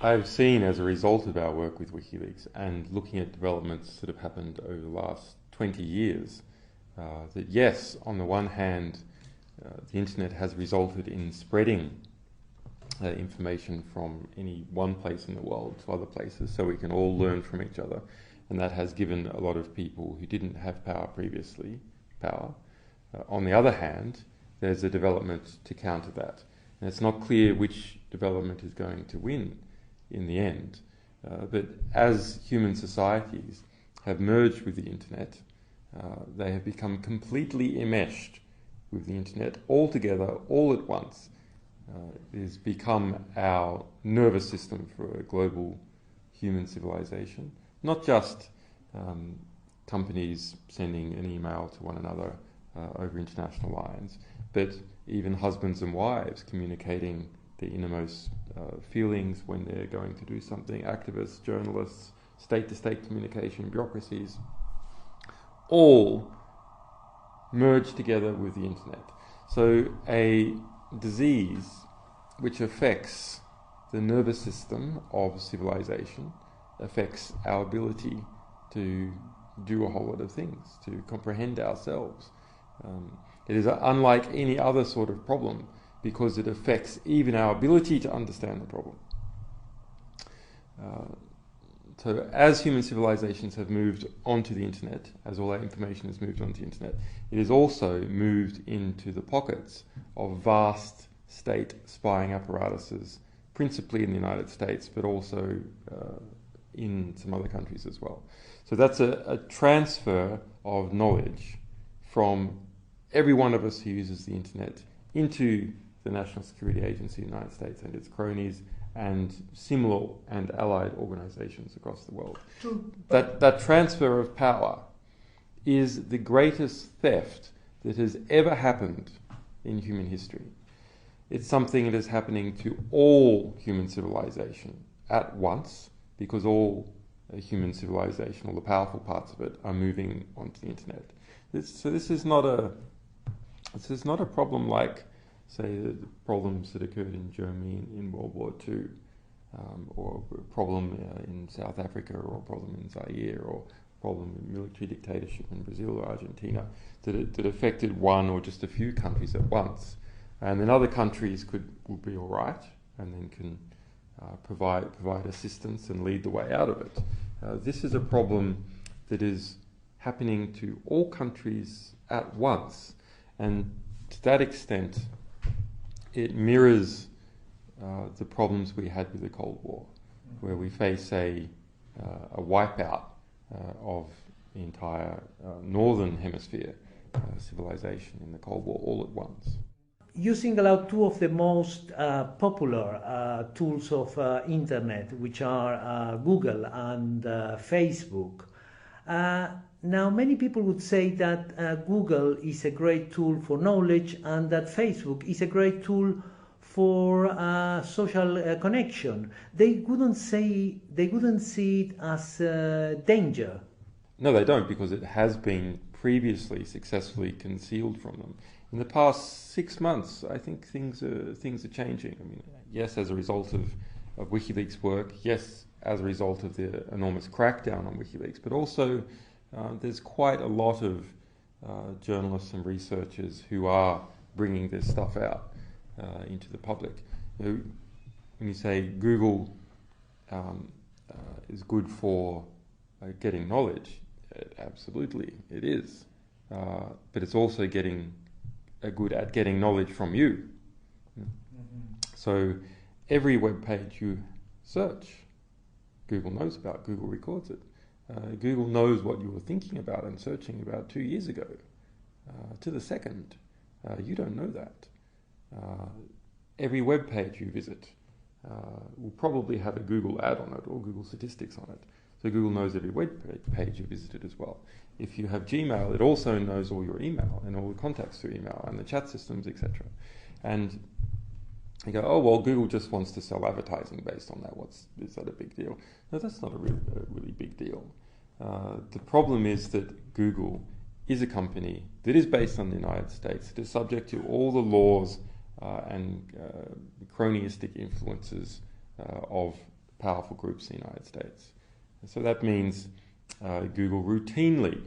I've seen as a result of our work with WikiLeaks and looking at developments that have happened over the last 20 years, that yes, on the one hand, the internet has resulted in spreading information from any one place in the world to other places so we can all learn from each other, and that has given a lot of people who didn't have power previously power. On the other hand, there's a development to counter that, and it's not clear which development is going to win in the end. But as human societies have merged with the internet, they have become completely enmeshed with the internet all together, all at once. It has become our nervous system for a global human civilization. Not just companies sending an email to one another over international lines, but even husbands and wives communicating their innermost feelings when they're going to do something. Activists, journalists, state-to-state communication, bureaucracies, all merge together with the internet. So a disease which affects the nervous system of civilization affects our ability to do a whole lot of things, to comprehend ourselves. It is unlike any other sort of problem because it affects even our ability to understand the problem. So as human civilizations have moved onto the internet, as all our information has moved onto the internet, it has also moved into the pockets of vast state spying apparatuses, principally in the United States, but also in some other countries as well. So that's a transfer of knowledge from every one of us who uses the internet into the National Security Agency of the United States and its cronies and similar and allied organizations across the world. That transfer of power is the greatest theft that has ever happened in human history. It's something that is happening to all human civilization at once, because all human civilization, all the powerful parts of it, are moving onto the internet. This is not a problem like, say, the problems that occurred in Germany in World War II, or a problem in South Africa, or a problem in Zaire, or a problem in military dictatorship in Brazil or Argentina, that affected one or just a few countries at once. And then other countries will be all right, and then can provide assistance and lead the way out of it. This is a problem that is happening to all countries at once, and to that extent, it mirrors the problems we had with the Cold War, where we face a wipeout of the entire northern hemisphere civilization in the Cold War all at once. You single out two of the most popular tools of internet, which are Google and Facebook. Now, many people would say that Google is a great tool for knowledge and that Facebook is a great tool for social connection. They wouldn't see it as a danger. No, they don't, because it has been previously successfully concealed from them. In the past 6 months, I think things are changing. I mean, yes, as a result of WikiLeaks work, yes, as a result of the enormous crackdown on WikiLeaks, but also there's quite a lot of journalists and researchers who are bringing this stuff out into the public. You know, when you say Google is good for getting knowledge, absolutely it is, but it's also good at getting knowledge from you. Mm-hmm. So every web page you search, Google knows about, Google records it. Google knows what you were thinking about and searching about 2 years ago, to the second. You don't know that. Every web page you visit will probably have a Google ad on it or Google statistics on it. So Google knows every web page you visited as well. If you have Gmail, it also knows all your email and all the contacts through email and the chat systems, etc. And you go, oh, well, Google just wants to sell advertising based on that. Is that a big deal? No, that's not a really big deal. The problem is that Google is a company that is based on the United States. It is subject to all the laws and cronyistic influences of powerful groups in the United States. And so that means Google routinely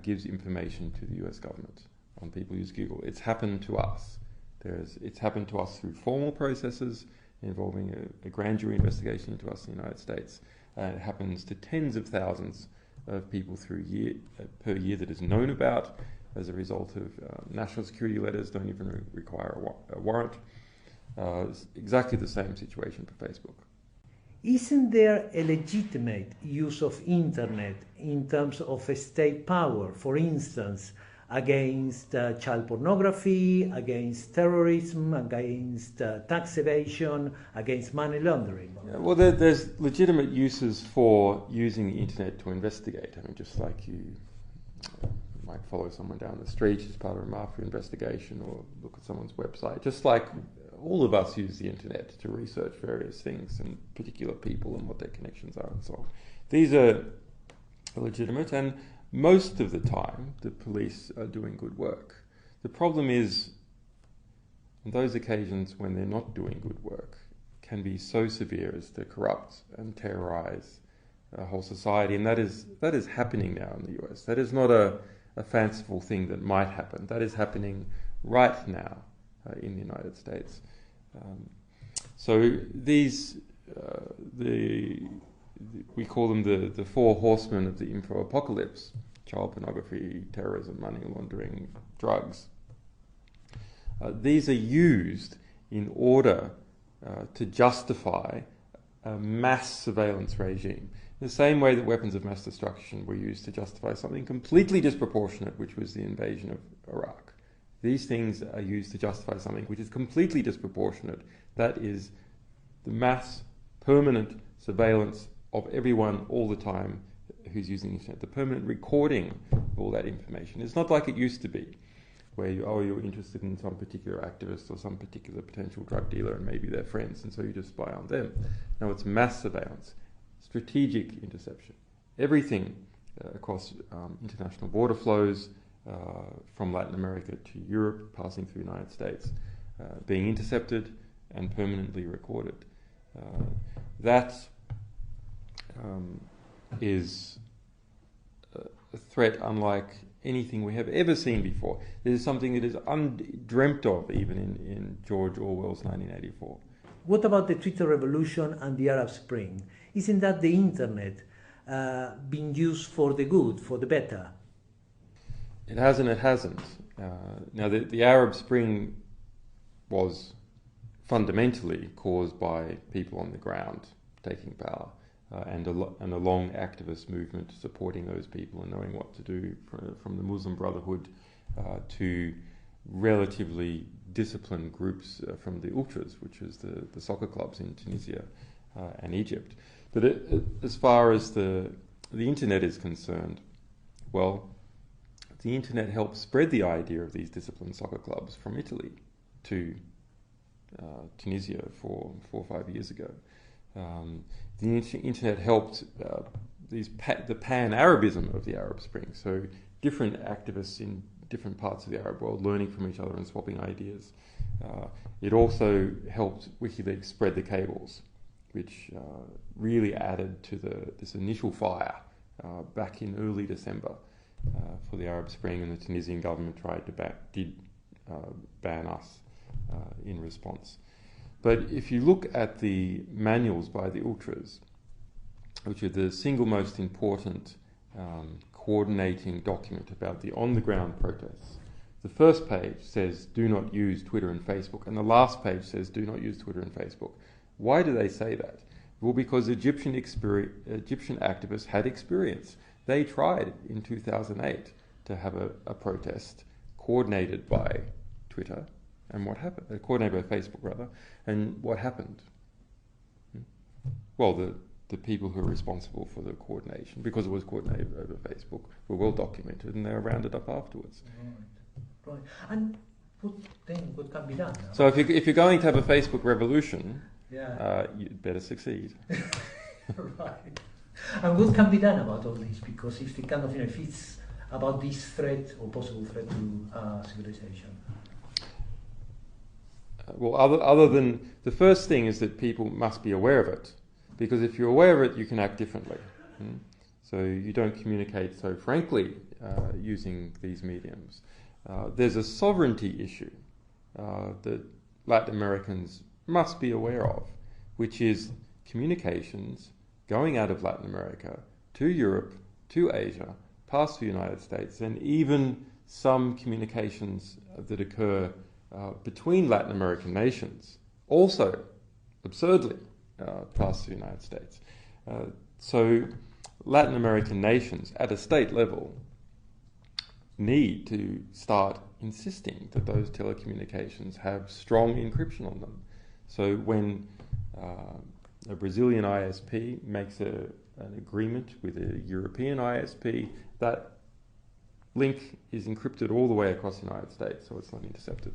gives information to the US government on people who use Google. It's happened to us. It's happened to us through formal processes involving a grand jury investigation into us in the United States. It happens to tens of thousands of people per year that is known about as a result of national security letters, don't even require a warrant. It's exactly the same situation for Facebook. Isn't there a legitimate use of internet in terms of state power, for instance, against child pornography, against terrorism, against tax evasion, against money laundering? Yeah, well, there's legitimate uses for using the internet to investigate. I mean, just like you might follow someone down the street as part of a mafia investigation or look at someone's website, just like all of us use the internet to research various things and particular people and what their connections are and so on. These are legitimate, and most of the time the police are doing good work. The problem is, on those occasions when they're not doing good work, can be so severe as to corrupt and terrorize a whole society, and that is happening now in the US. That is not a fanciful thing that might happen. That is happening right now in the United States. So these, we call them the four horsemen of the info apocalypse: child pornography, terrorism, money laundering, drugs. These are used in order to justify a mass surveillance regime. The same way that weapons of mass destruction were used to justify something completely disproportionate, which was the invasion of Iraq. These things are used to justify something which is completely disproportionate. That is the mass, permanent surveillance of everyone all the time who's using the internet, the permanent recording of all that information. It's not like it used to be, where you're interested in some particular activist or some particular potential drug dealer and maybe they're friends, and so you just spy on them. No, it's mass surveillance, strategic interception. Everything across international border flows from Latin America to Europe, passing through the United States, being intercepted and permanently recorded. That is a threat unlike anything we have ever seen before. It is something that is undreamt of even in George Orwell's 1984. What about the Twitter revolution and the Arab Spring? Isn't that the internet being used for the good, for the better? It has and it hasn't. Now, the Arab Spring was fundamentally caused by people on the ground taking power and a long activist movement supporting those people and knowing what to do, from the Muslim Brotherhood to relatively disciplined groups from the Ultras, which is the soccer clubs in Tunisia and Egypt. But as far as the internet is concerned, well, the internet helped spread the idea of these disciplined soccer clubs from Italy to Tunisia 4 or 5 years ago. The internet helped the pan-Arabism of the Arab Spring, so different activists in different parts of the Arab world learning from each other and swapping ideas. It also helped WikiLeaks spread the cables, which really added to this initial fire back in early December for the Arab Spring, and the Tunisian government did ban us in response. But if you look at the manuals by the Ultras, which are the single most important coordinating document about the on-the-ground protests, the first page says do not use Twitter and Facebook, and the last page says do not use Twitter and Facebook. Why do they say that? Well, because Egyptian activists had experience. They tried in 2008 to have a protest coordinated by Twitter, and what happened? Coordinated by Facebook, rather. And what happened? Well, the people who are responsible for the coordination, because it was coordinated over Facebook, were well documented, and they were rounded up afterwards. Right. And what can be done now? So if you're going to have a Facebook revolution, yeah, you'd better succeed. Right. And what can be done about all this? Because if the kind of, if it's about this threat or possible threat to civilization. Well, other than the first thing is that people must be aware of it, Because if you're aware of it, you can act differently. So you don't communicate so frankly using these mediums. There's a sovereignty issue that Latin Americans must be aware of, which is communications going out of Latin America to Europe, to Asia, past the United States, and even some communications that occur between Latin American nations, also absurdly past the United States. So Latin American nations at a state level need to start insisting that those telecommunications have strong encryption on them. So when a Brazilian ISP makes an agreement with a European ISP, that link is encrypted all the way across the United States, so it's not intercepted.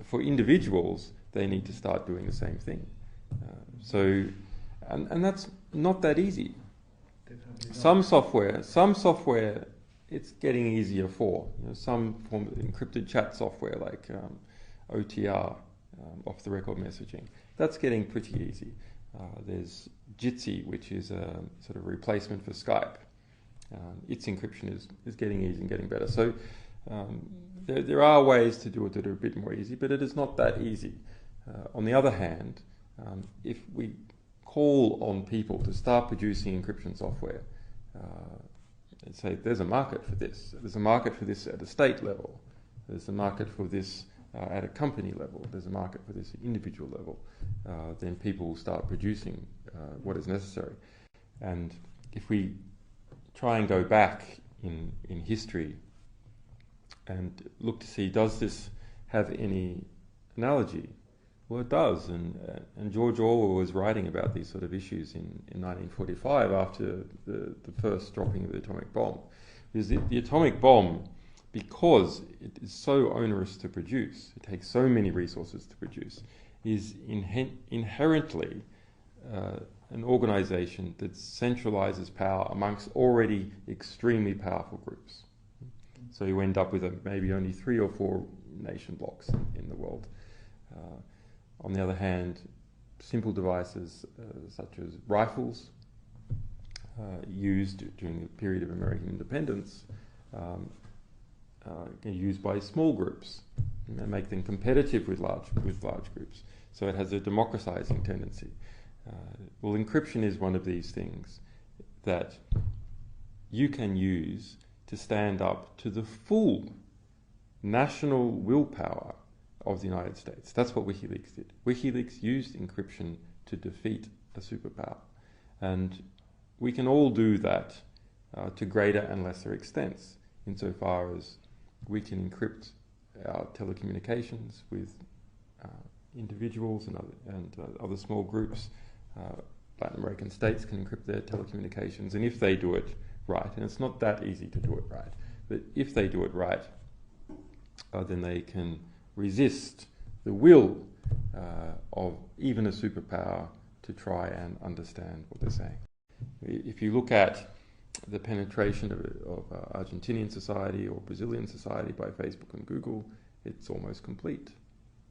For individuals, they need to start doing the same thing. And that's not that easy. Some software, it's getting easier for. Some form of encrypted chat software like OTR, off-the-record messaging. That's getting pretty easy. There's Jitsi, which is a sort of replacement for Skype. Its encryption is getting easy and getting better. So there are ways to do it that are a bit more easy, but it is not that easy. On the other hand, if we call on people to start producing encryption software and say there's a market for this, there's a market for this at a state level, there's a market for this at a company level, there's a market for this at individual level, then people will start producing what is necessary. And if we try and go back in history and look to see, does this have any analogy? Well, it does, and George Orwell was writing about these sort of issues in 1945 after the first dropping of the atomic bomb. Because the atomic bomb, because it is so onerous to produce, it takes so many resources to produce, is inherently an organization that centralizes power amongst already extremely powerful groups. So you end up with maybe only 3 or 4 nation blocks in the world. On the other hand, simple devices such as rifles used during the period of American independence are used by small groups and make them competitive with large groups. So it has a democratizing tendency. Well, encryption is one of these things that you can use to stand up to the full national willpower of the United States. That's what WikiLeaks did. WikiLeaks used encryption to defeat a superpower. And we can all do that to greater and lesser extents, insofar as we can encrypt our telecommunications with individuals and other small groups. Latin American states can encrypt their telecommunications, and if they do it right, and it's not that easy to do it right, but if they do it right, then they can resist the will of even a superpower to try and understand what they're saying. If you look at the penetration of Argentinian society or Brazilian society by Facebook and Google, it's almost complete.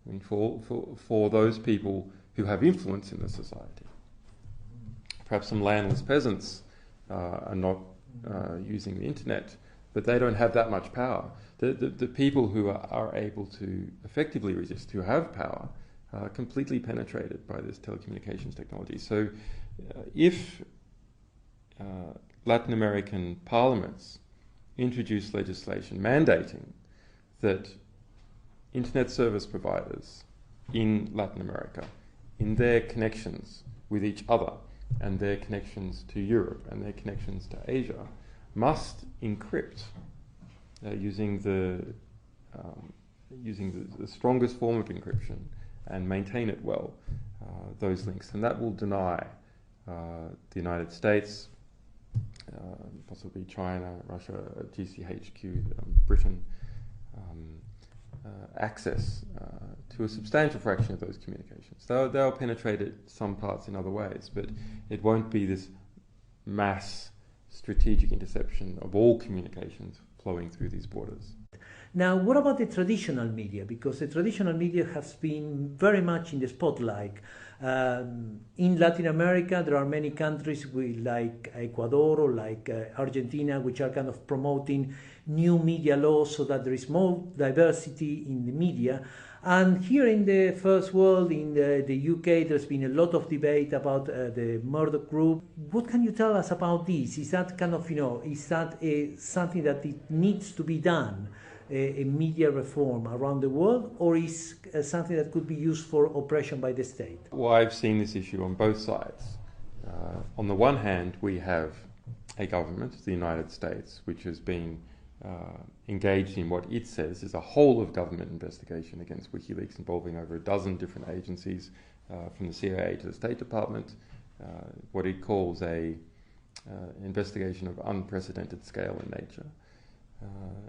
I mean, for those people who have influence in the society. Perhaps some landless peasants are not using the internet, but they don't have that much power. The people who are able to effectively resist, who have power, are completely penetrated by this telecommunications technology. So if Latin American parliaments introduce legislation mandating that internet service providers in Latin America, in their connections with each other and their connections to Europe and their connections to Asia, must encrypt using the strongest form of encryption and maintain it well, those links. And that will deny the United States, possibly China, Russia, GCHQ, Britain, access to a substantial fraction of those communications. They'll penetrate it some parts in other ways, but it won't be this mass strategic interception of all communications flowing through these borders. Now, what about the traditional media? Because the traditional media has been very much in the spotlight. In Latin America, there are many countries like Equador or like Argentina, which are kind of promoting new media laws so that there is more diversity in the media. And here in the first world, in the UK, there's been a lot of debate about the Murdoch Group. What can you tell us about this? Is that kind of, is that something that it needs to be done, a media reform around the world, or is something that could be used for oppression by the state? Well, I've seen this issue on both sides. On the one hand, we have a government, the United States, which has been engaged in what it says is a whole-of-government investigation against WikiLeaks involving over a dozen different agencies, from the CIA to the State Department, what it calls a investigation of unprecedented scale and nature,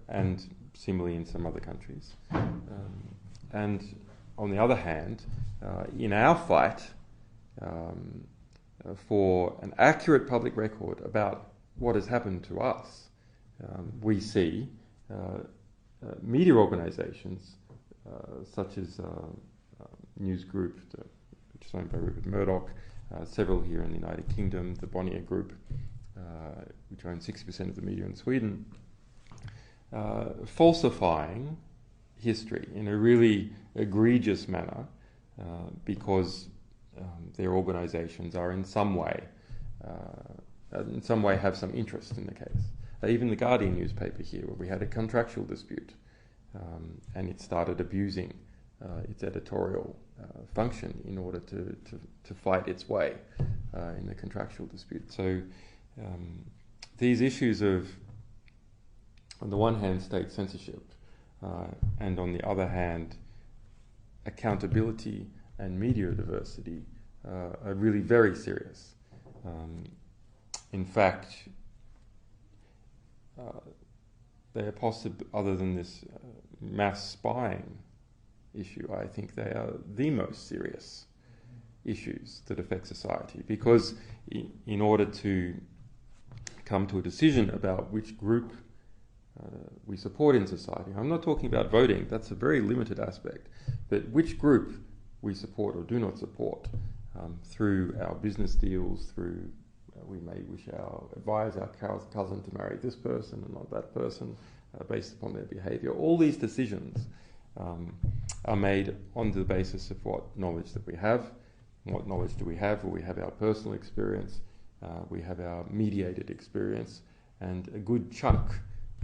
and similarly in some other countries. And on the other hand, in our fight for an accurate public record about what has happened to us, we see media organisations such as News Group, which is owned by Rupert Murdoch, several here in the United Kingdom, the Bonnier Group, which owns 60% of the media in Sweden, falsifying history in a really egregious manner because their organisations are in some way have some interest in the case. Even the Guardian newspaper here, where we had a contractual dispute, and it started abusing its editorial function in order to fight its way in the contractual dispute. So these issues of, on the one hand, state censorship, and on the other hand, accountability and media diversity are really very serious. In fact, they are possible, other than this mass spying issue, I think they are the most serious issues that affect society, because in order to come to a decision about which group we support in society, I'm not talking about voting, that's a very limited aspect, but which group we support or do not support through our business deals, through we may advise our cousin to marry this person and not that person based upon their behaviour. All these decisions are made on the basis of what knowledge that we have. What knowledge do we have? Well, we have our personal experience, we have our mediated experience, and a good chunk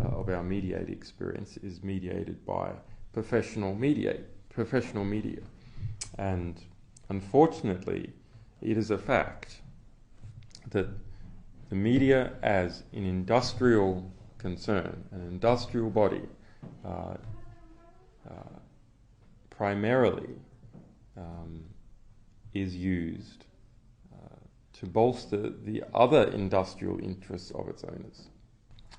of our mediated experience is mediated by professional media. And unfortunately, it is a fact that the media as an industrial concern, an industrial body, primarily is used to bolster the other industrial interests of its owners.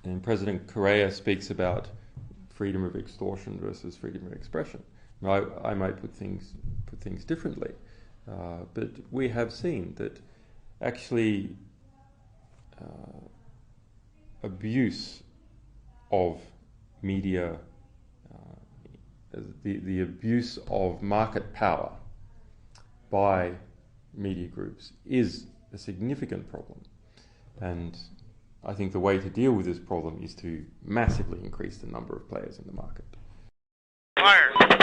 And President Correa speaks about freedom of extortion versus freedom of expression. Now, I might put things differently, but we have seen that actually abuse of media, the abuse of market power by media groups is a significant problem. And I think the way to deal with this problem is to massively increase the number of players in the market. Fire.